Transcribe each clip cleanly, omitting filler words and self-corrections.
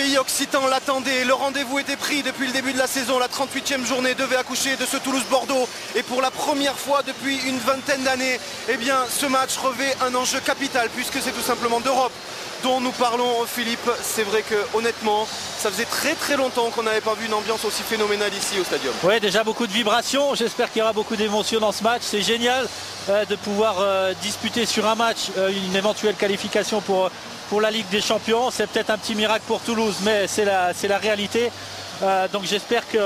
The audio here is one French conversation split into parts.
pays occitan l'attendait, le rendez-vous était pris depuis le début de la saison. La 38e journée devait accoucher de ce Toulouse-Bordeaux. Et pour la première fois depuis une vingtaine d'années, eh bien, ce match revêt un enjeu capital puisque c'est tout simplement d'Europe dont nous parlons, Philippe. C'est vrai que honnêtement, ça faisait très longtemps qu'on n'avait pas vu une ambiance aussi phénoménale ici au stadium. Oui, déjà beaucoup de vibrations. J'espère qu'il y aura beaucoup d'émotions dans ce match. C'est génial de pouvoir disputer sur un match une éventuelle qualification pour la Ligue des Champions. C'est peut-être un petit miracle pour Toulouse, mais c'est la réalité. Donc j'espère qu'il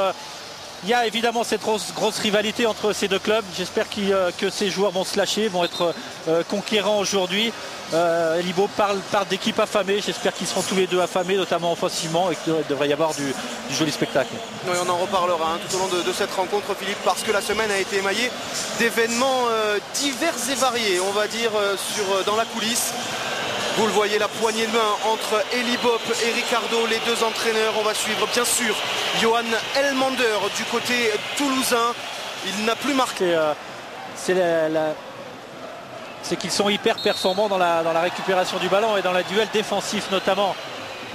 y a évidemment cette grosse rivalité entre ces deux clubs. J'espère que ces joueurs vont se lâcher, vont être conquérants aujourd'hui. Libo parle d'équipe affamée. J'espère qu'ils seront tous les deux affamés, notamment offensivement, et qu'il devrait y avoir du joli spectacle. Oui, on en reparlera tout au long de cette rencontre, Philippe, parce que la semaine a été émaillée d'événements divers et variés, on va dire, dans la coulisse. Vous le voyez, la poignée de main entre Elie Bopp et Ricardo, les deux entraîneurs. On va suivre bien sûr Johan Elmander du côté toulousain. Il n'a plus marqué. C'est qu'ils sont hyper performants dans la récupération du ballon et dans le duel défensif notamment.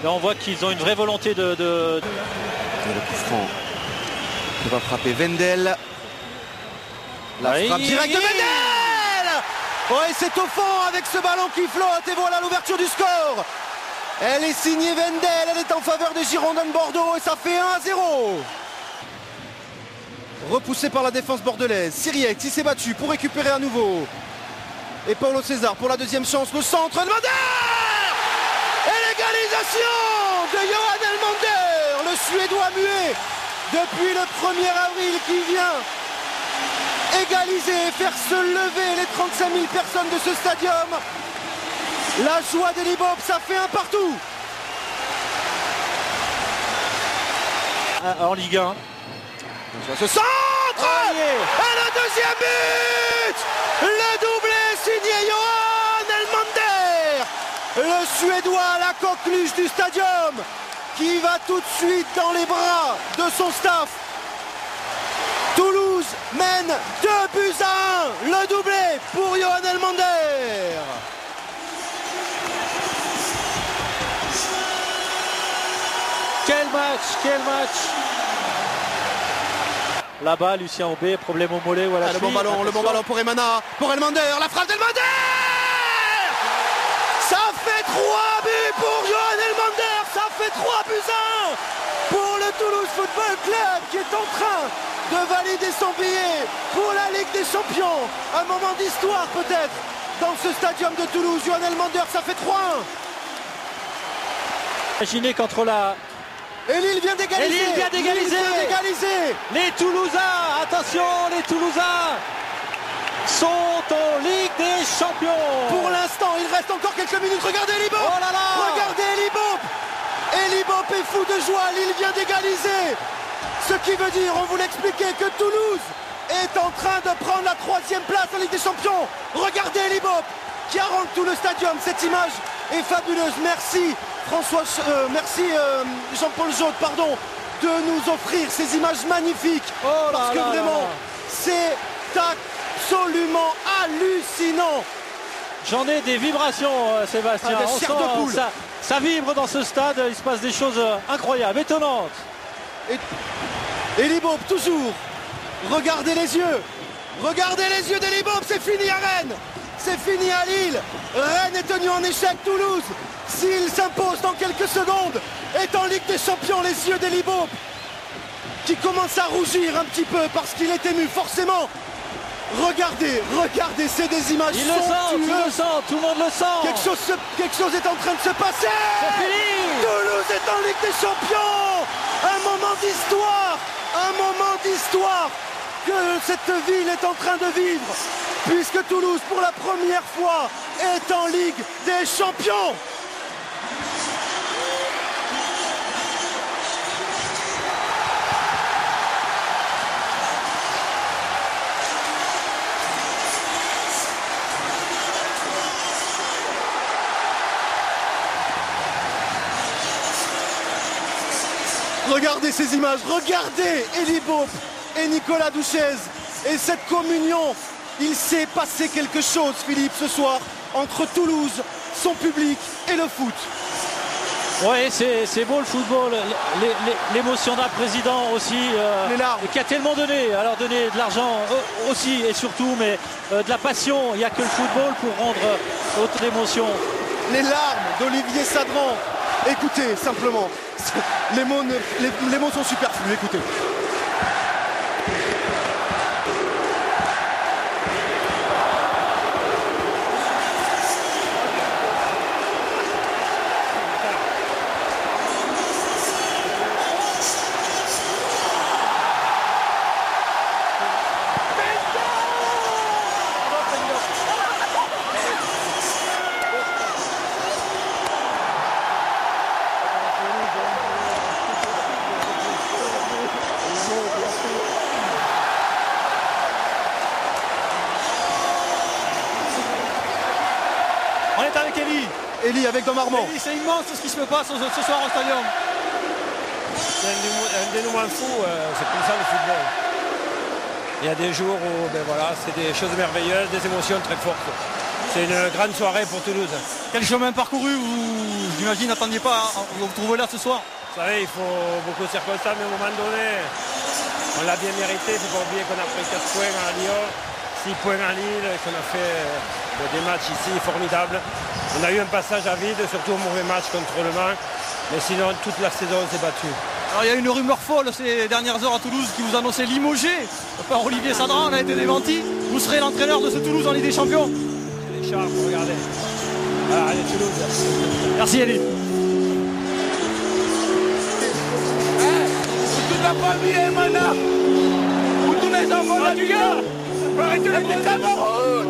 Là on voit qu'ils ont une vraie volonté de... Et le coup franc qui va frapper Wendel. La frappe directe de Wendel. Ouais, c'est au fond avec ce ballon qui flotte et voilà l'ouverture du score. Elle est signée Wendel, elle est en faveur des Girondins de Bordeaux et ça fait 1-0. Repoussé par la défense bordelaise. Siriec qui s'est battu pour récupérer à nouveau. Et Paulo César pour la deuxième chance. Le centre, Elmander. Et l'égalisation de Johan Elmander, le Suédois muet depuis le 1er avril qui vient égaliser et faire se lever les 35 000 personnes de ce stadium. La joie d'Elie Bopp, ça fait un partout. En Ligue 1. Ce centre et le deuxième but. Le doublé signé Johan Elmander, le Suédois à la coqueluche du stadium, qui va tout de suite dans les bras de son staff. Toulouse mène 2-1, le doublé pour Johan Elmander. Quel match. Là-bas, Lucien Aubé, problème au mollet ou à la cheville. Le bon ballon pour Emana, pour Elmander, la frappe d'Elmander. Ça fait 3 buts pour Johan Elmander, ça fait 3-1 pour le Toulouse Football Club qui est en train de valider son billet pour la Ligue des Champions. Un moment d'histoire peut-être dans ce stadium de Toulouse. Johan Elmander, ça fait 3-1. Imaginez qu'entre la... Et Lille vient d'égaliser. Les Toulousains, attention, les Toulousains sont en Ligue des Champions. Pour l'instant, il reste encore quelques minutes. Regardez Elie Bopp. Oh là là. Regardez Elie Bopp. Elie Bopp est fou de joie. Lille vient d'égaliser. Ce qui veut dire, on vous l'expliquait, que Toulouse est en train de prendre la 3e place en Ligue des Champions. Regardez Elie Bopp qui arrange tout le stadium. Cette image est fabuleuse. Merci Jean-Paul Jaude, de nous offrir ces images magnifiques. Parce que vraiment, c'est absolument hallucinant. J'en ai des vibrations, Sébastien. Des chairs de poule. Ça vibre dans ce stade. Il se passe des choses incroyables, étonnantes. Elie Bopp toujours. Regardez les yeux d'Elie Bopp. C'est fini à Rennes. C'est fini à Lille. Rennes est tenu en échec. Toulouse, s'il s'impose dans quelques secondes, est en Ligue des Champions. Les yeux d'Elie Bopp qui commence à rougir un petit peu parce qu'il est ému, forcément. Regardez, c'est des images somptueuses. Il le sent, tout le monde le sent. Quelque chose est en train de se passer. C'est fini. Toulouse est en Ligue des Champions. Un moment d'histoire que cette ville est en train de vivre, puisque Toulouse, pour la première fois, est en Ligue des Champions. Regardez ces images, regardez Elie Bopp et Nicolas Douchez et cette communion. Il s'est passé quelque chose, Philippe, ce soir, entre Toulouse, son public et le foot. Oui, c'est beau le football, l'émotion d'un président aussi, Les larmes. qui a tellement donné, alors donné de l'argent aussi et surtout, mais de la passion, il n'y a que le football pour rendre autant d'émotion. Les larmes d'Olivier Sadran. Écoutez, simplement, les mots sont superflus, écoutez. On est avec Elie avec Domarmont. C'est immense ce qui se passe ce soir au stadium. C'est un dénouement fou, c'est comme ça le football. Il y a des jours où c'est des choses merveilleuses, des émotions très fortes. C'est une grande soirée pour Toulouse. Quel chemin parcouru, vous, j'imagine, n'attendiez pas à vous retrouver là ce soir? Vous savez, il faut beaucoup de circonstances, mais à un moment donné, on l'a bien mérité. Il ne faut pas oublier qu'on a pris 4 points à Lyon, 6 points à Lille, et qu'on a fait des matchs ici formidables. On a eu un passage à vide, surtout un mauvais match contre Le Mans, mais sinon toute la saison s'est battue. Alors il y a une rumeur folle ces dernières heures à Toulouse qui vous annonçait limogé par Olivier Sadran, on a été démenti. Vous serez l'entraîneur de ce Toulouse en Ligue des Champions. C'est les charmes, regardez. Ah, allez Toulouse. Merci Elie. Toute la famille est maintenant. Où tous les enfants là du gars. Arrêtez les Cameroun.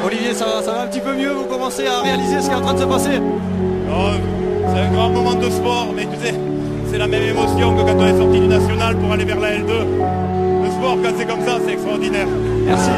Olivier, ça va un petit peu mieux, vous commencez à réaliser ce qui est en train de se passer. C'est un grand moment de sport, mais écoutez, c'est la même émotion que quand on est sorti du national pour aller vers la L2. Le sport, quand c'est comme ça, c'est extraordinaire. Merci.